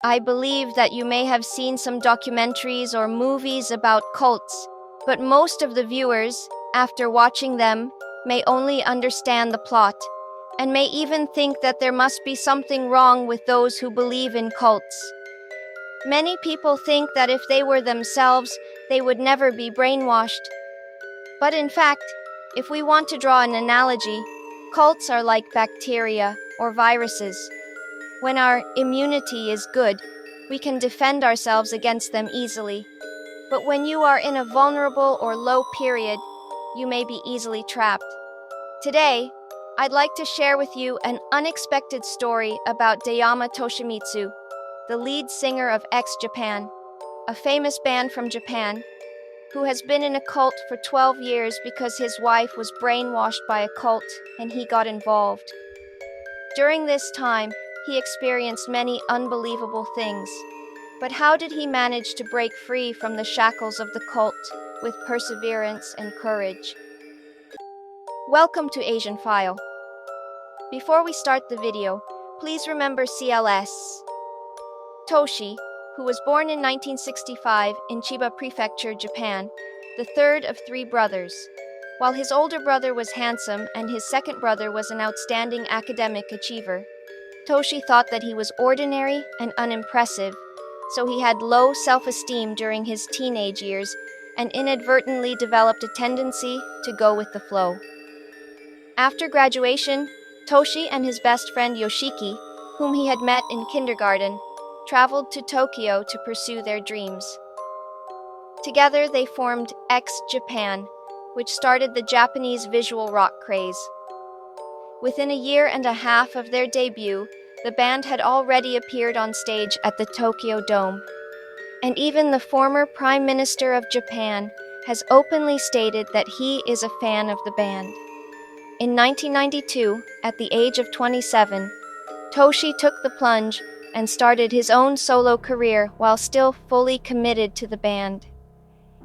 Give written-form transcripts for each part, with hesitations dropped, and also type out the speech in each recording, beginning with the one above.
I believe that you may have seen some documentaries or movies about cults, but most of the viewers, after watching them, may only understand the plot, and may even think that there must be something wrong with those who believe in cults. Many people think that if they were themselves, they would never be brainwashed. But in fact, if we want to draw an analogy, cults are like bacteria or viruses. When our immunity is good, we can defend ourselves against them easily. But when you are in a vulnerable or low period, you may be easily trapped. Today, I'd like to share with you an unexpected story about Dayama Toshimitsu, the lead singer of X Japan, a famous band from Japan, who has been in a cult for 12 years because his wife was brainwashed by a cult and he got involved. During this time, he experienced many unbelievable things. But how did he manage to break free from the shackles of the cult with perseverance and courage? Welcome to Asian File. Before we start the video, please remember CLS. Toshi, who was born in 1965 in Chiba Prefecture, Japan, the third of three brothers. While his older brother was handsome and his second brother was an outstanding academic achiever, Toshi thought that he was ordinary and unimpressive, so he had low self-esteem during his teenage years and inadvertently developed a tendency to go with the flow. After graduation, Toshi and his best friend Yoshiki, whom he had met in kindergarten, traveled to Tokyo to pursue their dreams. Together they formed X Japan, which started the Japanese visual rock craze. Within a year and a half of their debut, the band had already appeared on stage at the Tokyo Dome. And even the former Prime Minister of Japan has openly stated that he is a fan of the band. In 1992, at the age of 27, Toshi took the plunge and started his own solo career while still fully committed to the band.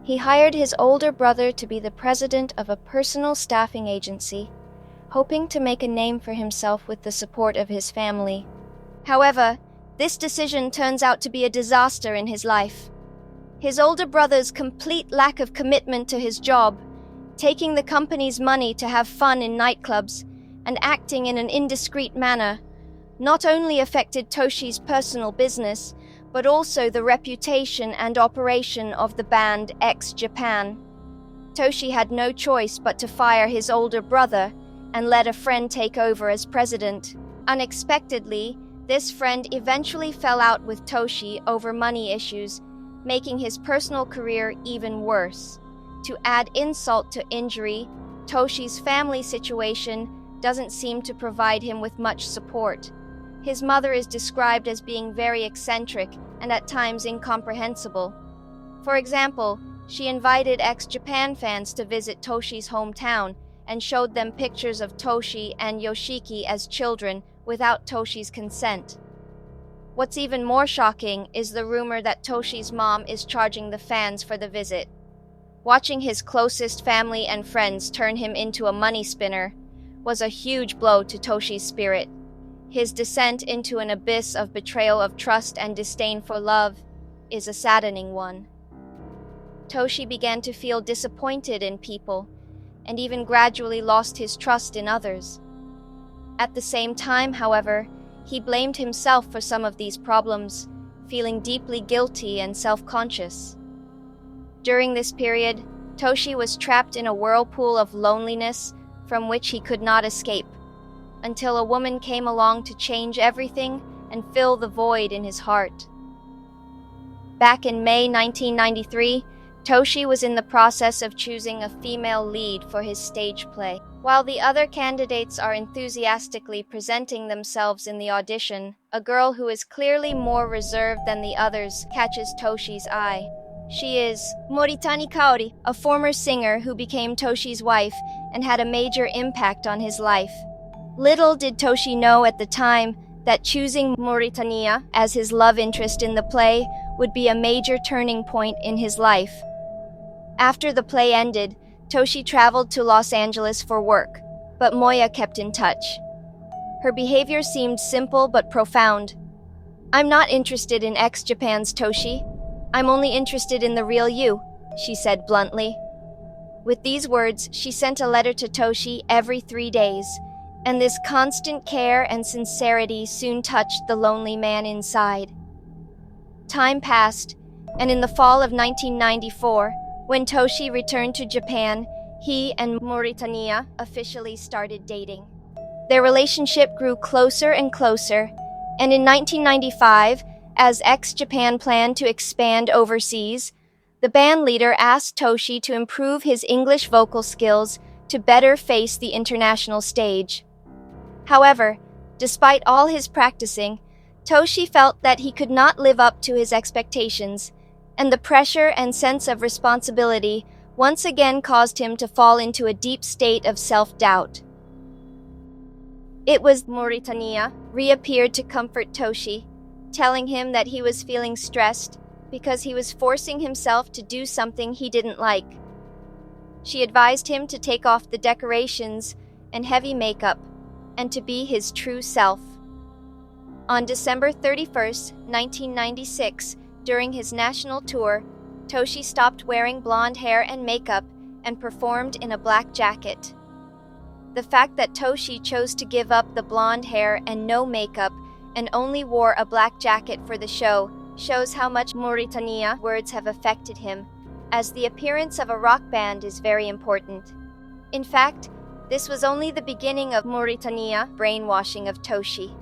He hired his older brother to be the president of a personal staffing agency, hoping to make a name for himself with the support of his family. However, this decision turns out to be a disaster in his life. His older brother's complete lack of commitment to his job, taking the company's money to have fun in nightclubs, and acting in an indiscreet manner, not only affected Toshi's personal business, but also the reputation and operation of the band X Japan. Toshi had no choice but to fire his older brother and let a friend take over as president. Unexpectedly, this friend eventually fell out with Toshi over money issues, making his personal career even worse. To add insult to injury, Toshi's family situation doesn't seem to provide him with much support. His mother is described as being very eccentric and at times incomprehensible. For example, she invited ex-Japan fans to visit Toshi's hometown and showed them pictures of Toshi and Yoshiki as children without Toshi's consent. What's even more shocking is the rumor that Toshi's mom is charging the fans for the visit. Watching his closest family and friends turn him into a money spinner was a huge blow to Toshi's spirit. His descent into an abyss of betrayal of trust and disdain for love is a saddening one. Toshi began to feel disappointed in people and even gradually lost his trust in others. At the same time, however, he blamed himself for some of these problems, feeling deeply guilty and self-conscious. During this period, Toshi was trapped in a whirlpool of loneliness from which he could not escape, until a woman came along to change everything and fill the void in his heart. Back in May 1993, Toshi was in the process of choosing a female lead for his stage play. While the other candidates are enthusiastically presenting themselves in the audition, a girl who is clearly more reserved than the others catches Toshi's eye. She is Moritani Kaori, a former singer who became Toshi's wife and had a major impact on his life. Little did Toshi know at the time that choosing Moritania as his love interest in the play would be a major turning point in his life. After the play ended, Toshi traveled to Los Angeles for work, but Moya kept in touch. Her behavior seemed simple but profound. I'm not interested in ex-Japan's Toshi. I'm only interested in the real you, she said bluntly. With these words, she sent a letter to Toshi every 3 days, and this constant care and sincerity soon touched the lonely man inside. Time passed, and in the fall of 1994, when Toshi returned to Japan, he and Mauritania officially started dating. Their relationship grew closer and closer, and in 1995, as ex-Japan planned to expand overseas, the band leader asked Toshi to improve his English vocal skills to better face the international stage. However, despite all his practicing, Toshi felt that he could not live up to his expectations, and the pressure and sense of responsibility once again caused him to fall into a deep state of self-doubt. It was Mauritania reappeared to comfort Toshi, telling him that he was feeling stressed because he was forcing himself to do something he didn't like. She advised him to take off the decorations and heavy makeup and to be his true self. On December 31st, 1996, during his national tour, Toshi stopped wearing blonde hair and makeup and performed in a black jacket. The fact that Toshi chose to give up the blonde hair and no makeup and only wore a black jacket for the show shows how much Mauritania words have affected him, as the appearance of a rock band is very important. In fact, this was only the beginning of Mauritania brainwashing of Toshi.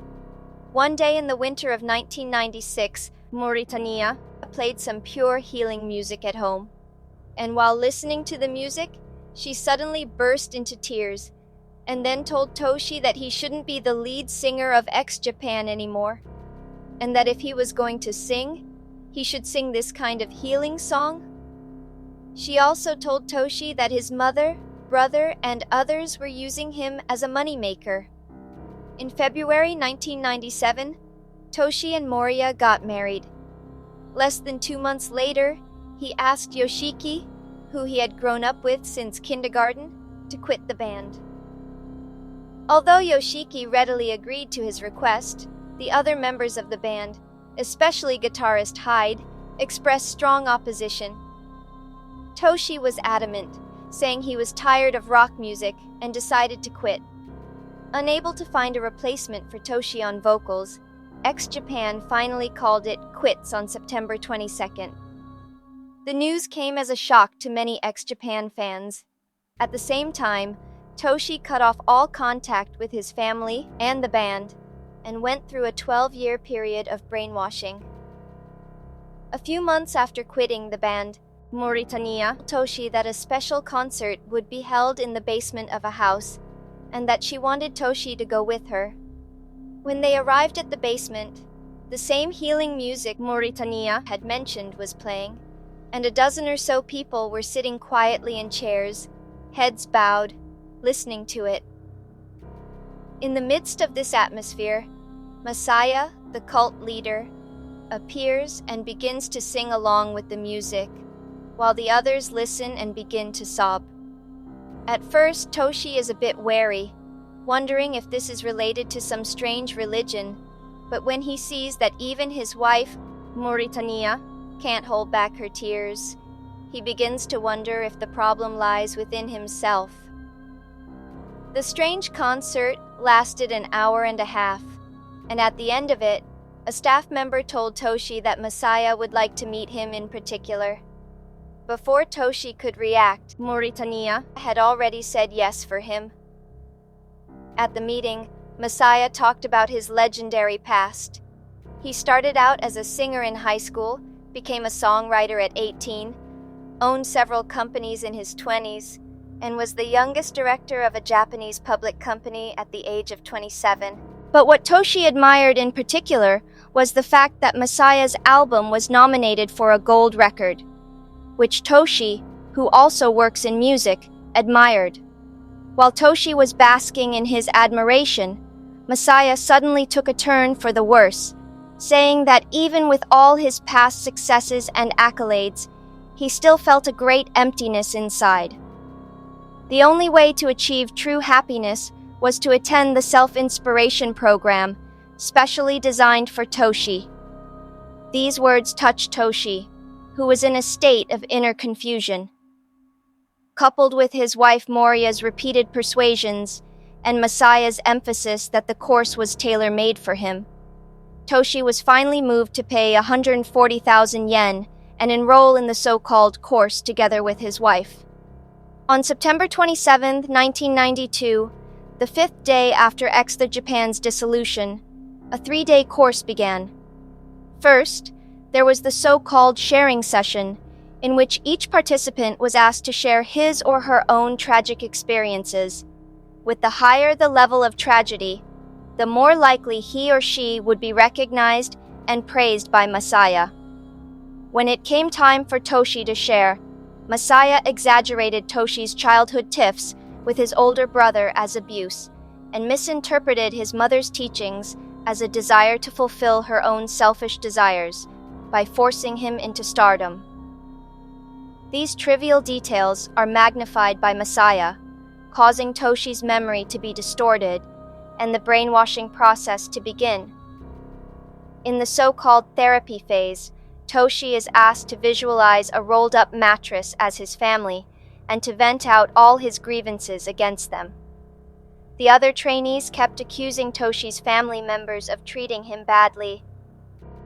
One day in the winter of 1996, Mauritania played some pure healing music at home. And while listening to the music, she suddenly burst into tears, and then told Toshi that he shouldn't be the lead singer of ex-Japan anymore, and that if he was going to sing, he should sing this kind of healing song. She also told Toshi that his mother, brother, and others were using him as a moneymaker. In February 1997, Toshi and Moria got married. Less than 2 months later, he asked Yoshiki, who he had grown up with since kindergarten, to quit the band. Although Yoshiki readily agreed to his request, the other members of the band, especially guitarist Hyde, expressed strong opposition. Toshi was adamant, saying he was tired of rock music and decided to quit. Unable to find a replacement for Toshi on vocals, ex-Japan finally called it quits on September 22nd. The news came as a shock to many ex-Japan fans. At the same time, Toshi cut off all contact with his family and the band, and went through a 12-year period of brainwashing. A few months after quitting the band, Mauritania told Toshi that a special concert would be held in the basement of a house, and that she wanted Toshi to go with her. When they arrived at the basement, the same healing music Mauritania had mentioned was playing, and a dozen or so people were sitting quietly in chairs, heads bowed, listening to it. In the midst of this atmosphere, Masaya, the cult leader, appears and begins to sing along with the music, while the others listen and begin to sob. At first, Toshi is a bit wary, wondering if this is related to some strange religion, but when he sees that even his wife, Mauritania, can't hold back her tears, he begins to wonder if the problem lies within himself. The strange concert lasted an hour and a half, and at the end of it, a staff member told Toshi that Masaya would like to meet him in particular. Before Toshi could react, Mauritania had already said yes for him. At the meeting, Masaya talked about his legendary past. He started out as a singer in high school, became a songwriter at 18, owned several companies in his 20s, and was the youngest director of a Japanese public company at the age of 27. But what Toshi admired in particular was the fact that Masaya's album was nominated for a gold record, which Toshi, who also works in music, admired. While Toshi was basking in his admiration, Masaya suddenly took a turn for the worse, saying that even with all his past successes and accolades, he still felt a great emptiness inside. The only way to achieve true happiness was to attend the self-inspiration program, specially designed for Toshi. These words touched Toshi, who was in a state of inner confusion. Coupled with his wife Moriya's repeated persuasions and Masaya's emphasis that the course was tailor-made for him, Toshi was finally moved to pay 140,000 yen and enroll in the so-called course together with his wife. On September 27, 1992, the fifth day after Extra Japan's dissolution, a 3-day course began. First, there was the so-called sharing session, in which each participant was asked to share his or her own tragic experiences. With the higher the level of tragedy, the more likely he or she would be recognized and praised by Masaya. When it came time for Toshi to share, Masaya exaggerated Toshi's childhood tiffs with his older brother as abuse, and misinterpreted his mother's teachings as a desire to fulfill her own selfish desires by forcing him into stardom. These trivial details are magnified by Masaya, causing Toshi's memory to be distorted and the brainwashing process to begin. In the so-called therapy phase, Toshi is asked to visualize a rolled-up mattress as his family and to vent out all his grievances against them. The other trainees kept accusing Toshi's family members of treating him badly.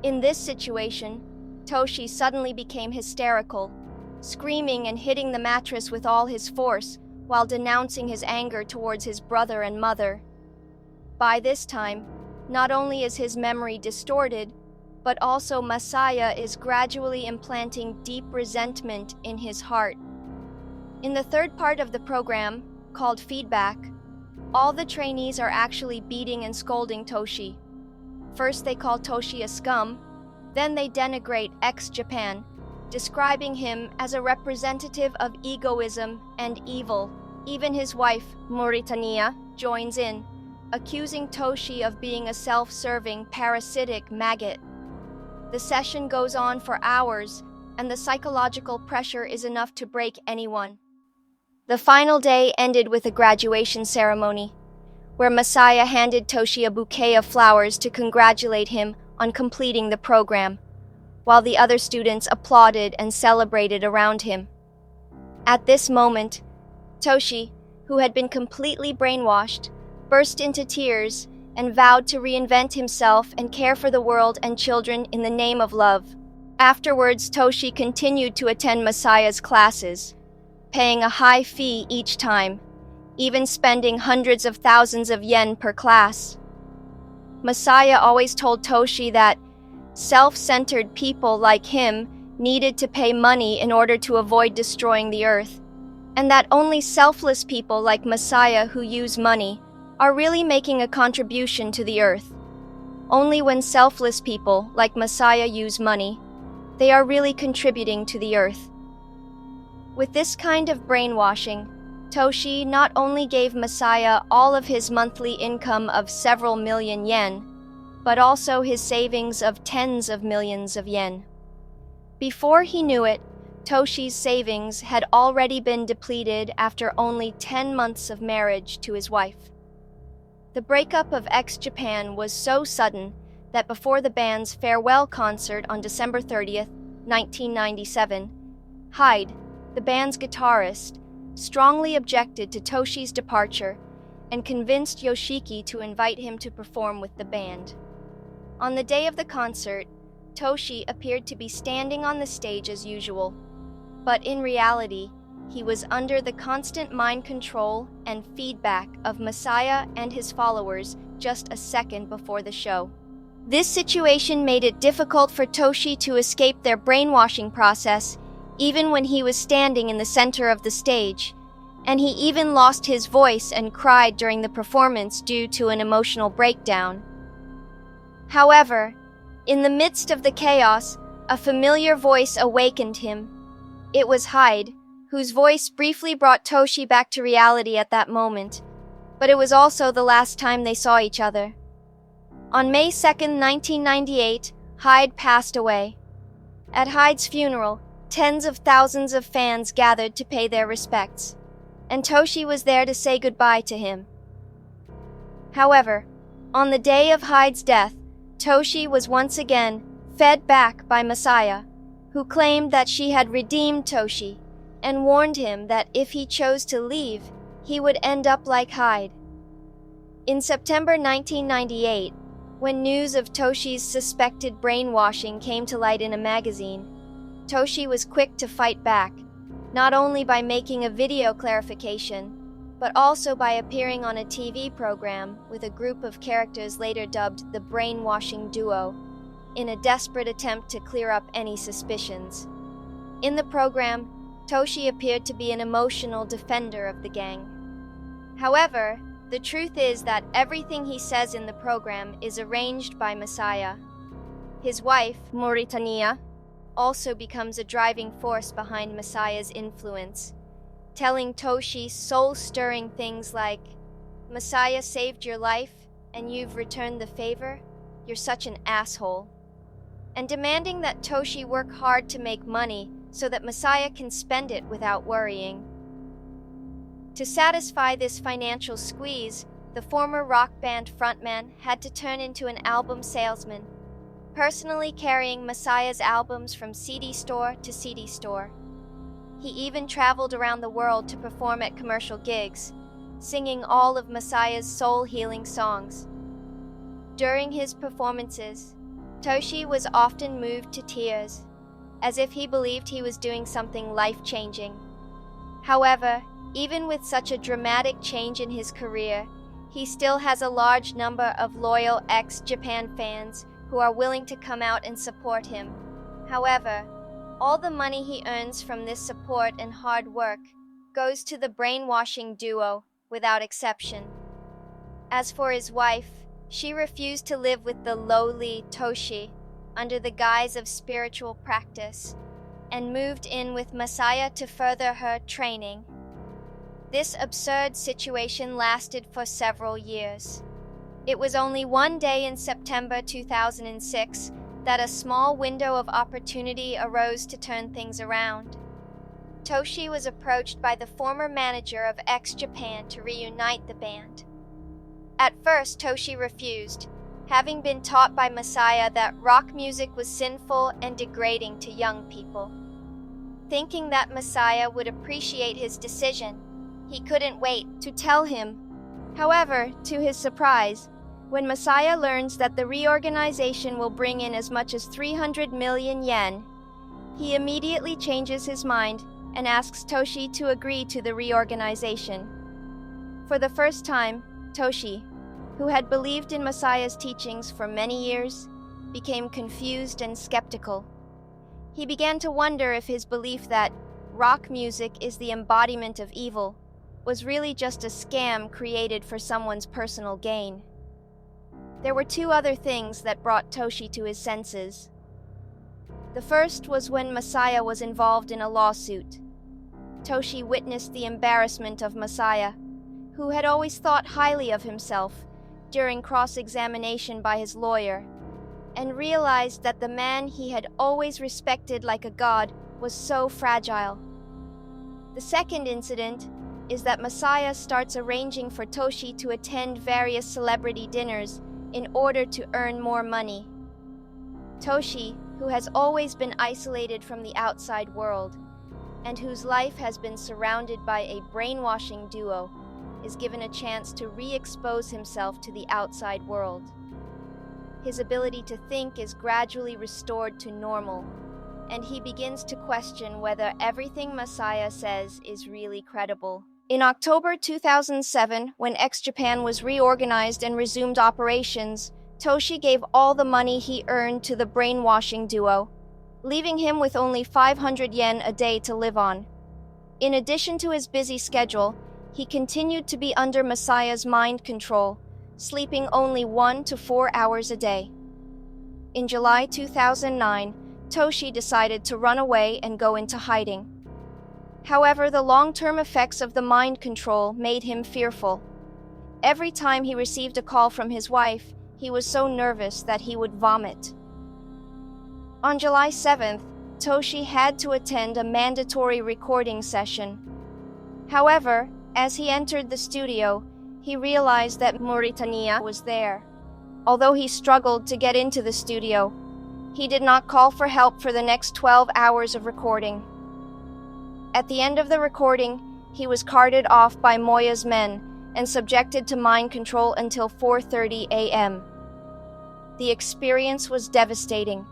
In this situation, Toshi suddenly became hysterical, screaming and hitting the mattress with all his force while denouncing his anger towards his brother and mother. By this time, not only is his memory distorted, but also Masaya is gradually implanting deep resentment in his heart. In the third part of the program, called Feedback, all the trainees are actually beating and scolding Toshi. First they call Toshi a scum, then they denigrate ex-Japan, describing him as a representative of egoism and evil. Even his wife, Mauritania, joins in, accusing Toshi of being a self-serving, parasitic maggot. The session goes on for hours, and the psychological pressure is enough to break anyone. The final day ended with a graduation ceremony, where Masaya handed Toshi a bouquet of flowers to congratulate him on completing the program, while the other students applauded and celebrated around him. At this moment, Toshi, who had been completely brainwashed, burst into tears and vowed to reinvent himself and care for the world and children in the name of love. Afterwards, Toshi continued to attend Masaya's classes, paying a high fee each time, even spending hundreds of thousands of yen per class. Masaya always told Toshi that self-centered people like him needed to pay money in order to avoid destroying the earth, and that only selfless people like Masaya who use money are really making a contribution to the earth. Only when selfless people like Masaya use money, they are really contributing to the earth. With this kind of brainwashing, Toshi not only gave Masaya all of his monthly income of several million yen, but also his savings of tens of millions of yen. Before he knew it, Toshi's savings had already been depleted after only 10 months of marriage to his wife. The breakup of ex-Japan was so sudden that before the band's farewell concert on December 30th, 1997, Hyde, the band's guitarist, strongly objected to Toshi's departure and convinced Yoshiki to invite him to perform with the band. On the day of the concert, Toshi appeared to be standing on the stage as usual, but in reality, he was under the constant mind control and feedback of Masaya and his followers just a second before the show. This situation made it difficult for Toshi to escape their brainwashing process, even when he was standing in the center of the stage, and he even lost his voice and cried during the performance due to an emotional breakdown. However, in the midst of the chaos, a familiar voice awakened him. It was Hyde, whose voice briefly brought Toshi back to reality at that moment, but it was also the last time they saw each other. On May 2nd, 1998, Hyde passed away. At Hyde's funeral, tens of thousands of fans gathered to pay their respects, and Toshi was there to say goodbye to him. However, on the day of Hyde's death, Toshi was once again fed back by Masaya, who claimed that she had redeemed Toshi and warned him that if he chose to leave, he would end up like Hyde. In September 1998, when news of Toshi's suspected brainwashing came to light in a magazine, Toshi was quick to fight back, not only by making a video clarification, but also by appearing on a TV program with a group of characters later dubbed the Brainwashing Duo, in a desperate attempt to clear up any suspicions. In the program, Toshi appeared to be an emotional defender of the gang. However, the truth is that everything he says in the program is arranged by Masaya. His wife, Mauritania, also becomes a driving force behind Masaya's influence, telling Toshi soul-stirring things like, "Masaya saved your life, and you've returned the favor? You're such an asshole." And demanding that Toshi work hard to make money so that Masaya can spend it without worrying. To satisfy this financial squeeze, the former rock band frontman had to turn into an album salesman, personally carrying Masaya's albums from CD store to CD store. He even traveled around the world to perform at commercial gigs, singing all of Masaya's soul-healing songs. During his performances, Toshi was often moved to tears, as if he believed he was doing something life-changing. However, even with such a dramatic change in his career, he still has a large number of loyal ex-Japan fans who are willing to come out and support him. However, all the money he earns from this support and hard work goes to the Brainwashing Duo, without exception. As for his wife, she refused to live with the lowly Toshi under the guise of spiritual practice, and moved in with Masaya to further her training. This absurd situation lasted for several years. It was only one day in September 2006 that a small window of opportunity arose to turn things around. Toshi was approached by the former manager of X-Japan to reunite the band. At first, Toshi refused, having been taught by Masaya that rock music was sinful and degrading to young people. Thinking that Masaya would appreciate his decision, he couldn't wait to tell him. However, to his surprise, when Masaya learns that the reorganization will bring in as much as 300 million yen, he immediately changes his mind and asks Toshi to agree to the reorganization. For the first time, Toshi, who had believed in Masaya's teachings for many years, became confused and skeptical. He began to wonder if his belief that rock music is the embodiment of evil was really just a scam created for someone's personal gain. There were two other things that brought Toshi to his senses. The first was when Masaya was involved in a lawsuit. Toshi witnessed the embarrassment of Masaya, who had always thought highly of himself during cross-examination by his lawyer, and realized that the man he had always respected like a god was so fragile. The second incident is that Masaya starts arranging for Toshi to attend various celebrity dinners in order to earn more money. Toshi, who has always been isolated from the outside world, and whose life has been surrounded by a brainwashing duo, is given a chance to re-expose himself to the outside world. His ability to think is gradually restored to normal, and he begins to question whether everything Masaya says is really credible. In October 2007, when X-Japan was reorganized and resumed operations, Toshi gave all the money he earned to the brainwashing duo, leaving him with only 500 yen a day to live on. In addition to his busy schedule, he continued to be under Masaya's mind control, sleeping only 1 to 4 hours a day. In July 2009, Toshi decided to run away and go into hiding. However, the long-term effects of the mind control made him fearful. Every time he received a call from his wife, he was so nervous that he would vomit. On July 7th, Toshi had to attend a mandatory recording session. However, as he entered the studio, he realized that Mauritania was there. Although he struggled to get into the studio, He did not call for help for the next 12 hours of recording. At the end of the recording, he was carted off by Moya's men and subjected to mind control until 4:30 a.m. The experience was devastating.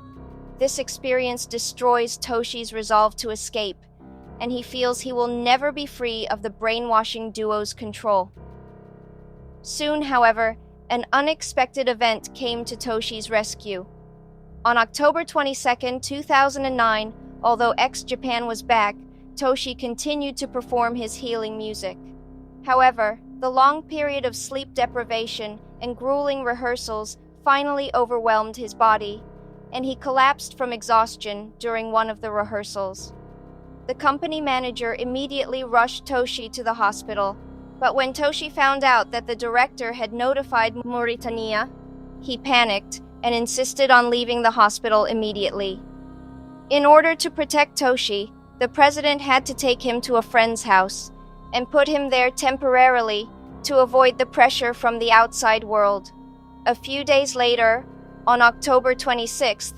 This experience destroys Toshi's resolve to escape, and he feels he will never be free of the brainwashing duo's control. Soon, however, an unexpected event came to Toshi's rescue. On October 22, 2009, although ex-Japan was back, Toshi continued to perform his healing music. However, the long period of sleep deprivation and grueling rehearsals finally overwhelmed his body, and he collapsed from exhaustion during one of the rehearsals. The company manager immediately rushed Toshi to the hospital, but when Toshi found out that the director had notified Mauritania, he panicked and insisted on leaving the hospital immediately. In order to protect Toshi, the president had to take him to a friend's house and put him there temporarily to avoid the pressure from the outside world. A few days later, on October 26th,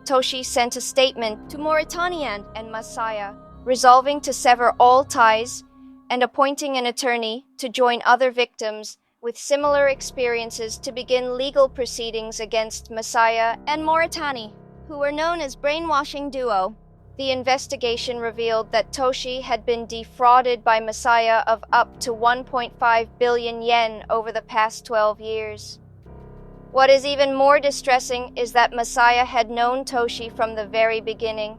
Toshi sent a statement to Mauritania and Masaya, resolving to sever all ties and appointing an attorney to join other victims with similar experiences to begin legal proceedings against Masaya and Mauritania, who were known as Brainwashing Duo. The investigation revealed that Toshi had been defrauded by Masaya of up to 1.5 billion yen over the past 12 years. What is even more distressing is that Masaya had known Toshi from the very beginning,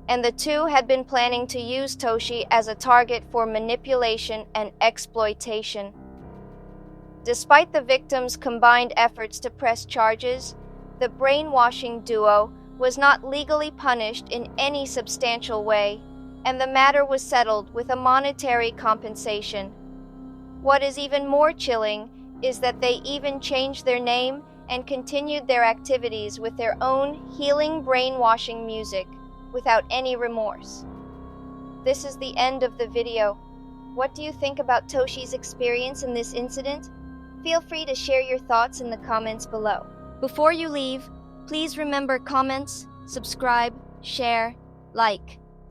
and the two had been planning to use Toshi as a target for manipulation and exploitation. Despite the victims' combined efforts to press charges, the brainwashing duo was not legally punished in any substantial way, and the matter was settled with a monetary compensation. What is even more chilling is that they even changed their name and continued their activities with their own healing brainwashing music without any remorse. This is the end of the video. What do you think about Toshi's experience in this incident? Feel free to share your thoughts in the comments below. Before you leave, please remember comments, subscribe, share, like.